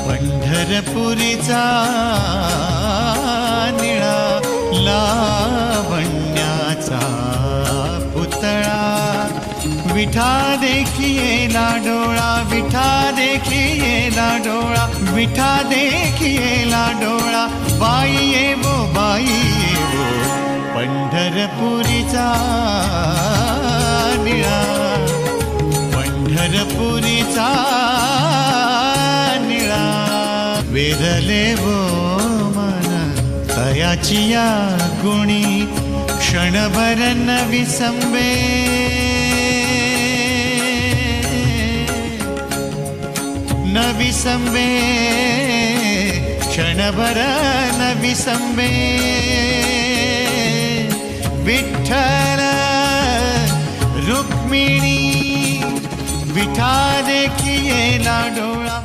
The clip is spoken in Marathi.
पंढरपुरीचा निळा लावण्याचा पुतळा विठा देखिएला डोळा विठा देखिएला डोळा विठा देखिएला डोळा बाई येवो पंढरपुरीचा निळा पंढरपुरीचा निळा वेधले वो मन तयाची या गुणी क्षणभर न विसंबे न विसंबे क्षणभर न विसंबे विठ्ठल रुक्मिणी विठा देखिएला डोळा